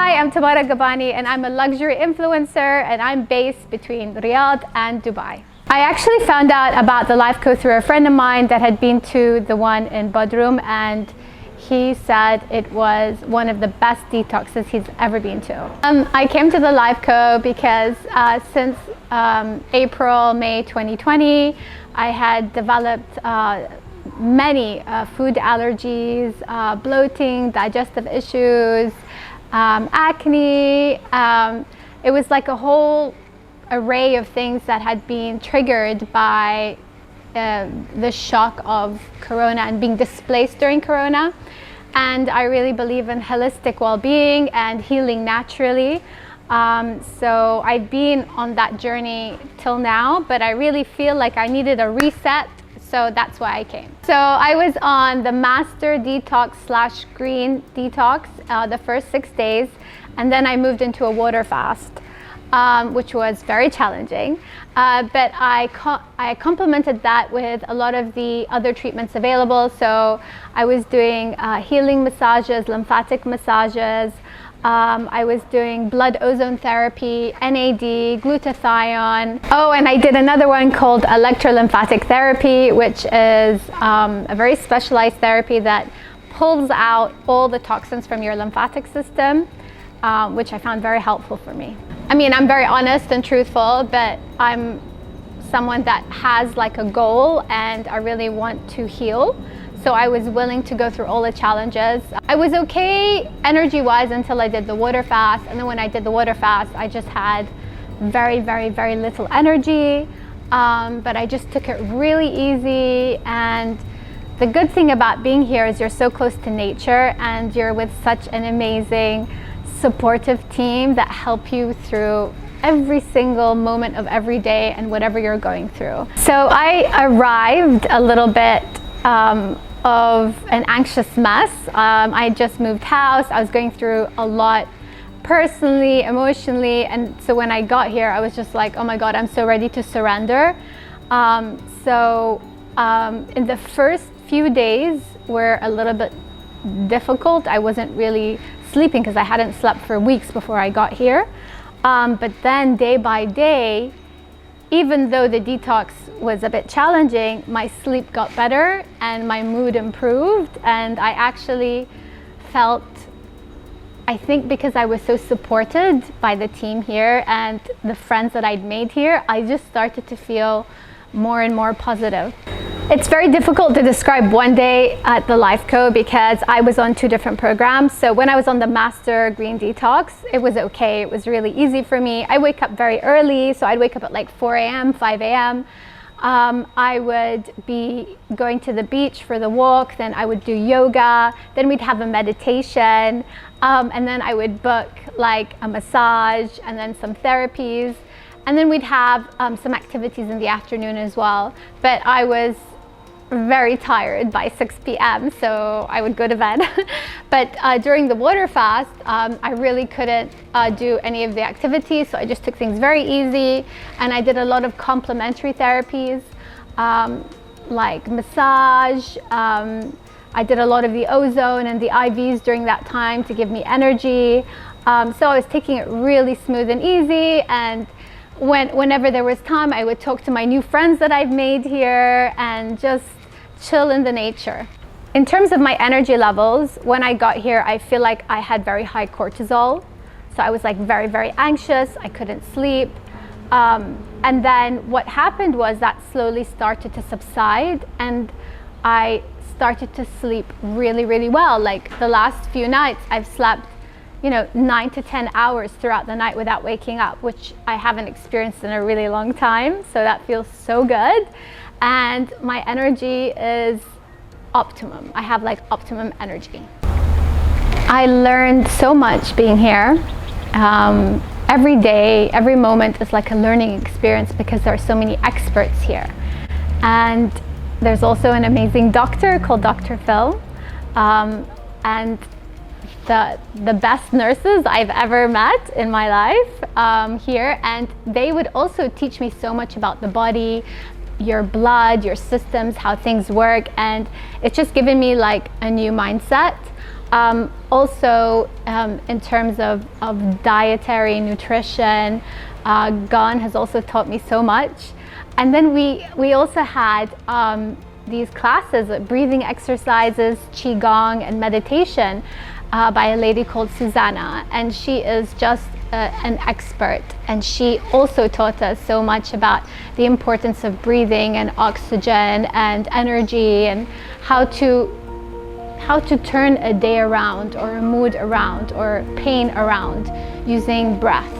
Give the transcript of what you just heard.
Hi, I'm Tamaraah Al-Gabbani and I'm a luxury influencer and I'm based between Riyadh and Dubai. I actually found out about TheLifeCo through a friend of mine that had been to the one in Bodrum, and he said it was one of the best detoxes he's ever been to. I came to TheLifeCo because since April, May 2020, I had developed many food allergies, bloating, digestive issues, acne. It was like a whole array of things that had been triggered by the shock of Corona and being displaced during Corona. And I really believe in holistic well-being and healing naturally. So I've been on that journey till now, but I really feel like I needed a reset. So that's why I came. So I was on the Master Detox / Green Detox the first 6 days, and then I moved into a water fast, which was very challenging. But I complemented that with a lot of the other treatments available. So I was doing healing massages, lymphatic massages. I was doing blood ozone therapy, NAD, glutathione. Oh, and I did another one called electrolymphatic therapy, which is a very specialized therapy that pulls out all the toxins from your lymphatic system, which I found very helpful for me. I mean, I'm very honest and truthful, but I'm someone that has like a goal and I really want to heal. So I was willing to go through all the challenges. I was okay energy-wise until I did the water fast. And then when I did the water fast, I just had very, very, very little energy. But I just took it really easy. And the good thing about being here is you're so close to nature and you're with such an amazing, supportive team that help you through every single moment of every day and whatever you're going through. So I arrived a little bit of an anxious mess. I just moved house. I was going through a lot personally, emotionally, and so when I got here I was just like, oh my god, I'm so ready to surrender. In the first few days were a little bit difficult. I wasn't really sleeping because I hadn't slept for weeks before I got here, but then day by day, even though the detox was a bit challenging, my sleep got better and my mood improved, and I actually felt, I think because I was so supported by the team here and the friends that I'd made here, I just started to feel more and more positive. It's very difficult to describe one day at TheLifeCo because I was on 2 different programs. So when I was on the Master Green Detox, it was okay. It was really easy for me. I wake up very early, so I'd wake up at like 4 a.m., 5 a.m. I would be going to the beach for the walk, then I would do yoga, then we'd have a meditation, and then I would book like a massage and then some therapies. And then we'd have some activities in the afternoon as well. But I was very tired by 6 p.m. so I would go to bed. But during the water fast, I really couldn't do any of the activities, so I just took things very easy, and I did a lot of complementary therapies like massage. I did a lot of the ozone and the IVs during that time to give me energy. So I was taking it really smooth and easy, and whenever there was time, I would talk to my new friends that I've made here and just chill in the nature. In terms of my energy levels, when I got here, I feel like I had very high cortisol. So I was like very, very anxious. I couldn't sleep. And then what happened was that slowly started to subside and I started to sleep really, really well. Like the last few nights, I've slept 9 to 10 hours throughout the night without waking up, which I haven't experienced in a really long time. So that feels so good. And my energy is optimum. I have like optimum energy. I learned so much being here. Every day, every moment is like a learning experience because there are so many experts here. And there's also an amazing doctor called Dr. Phil. And the best nurses I've ever met in my life here, and they would also teach me so much about the body, your blood, your systems, how things work, and it's just given me like a new mindset. Also, in terms of dietary nutrition, Gan has also taught me so much. And then we also had these classes, breathing exercises, qigong, and meditation by a lady called Susanna, and she is just an expert, and she also taught us so much about the importance of breathing and oxygen and energy, and how to turn a day around, or a mood around, or pain around, using breath.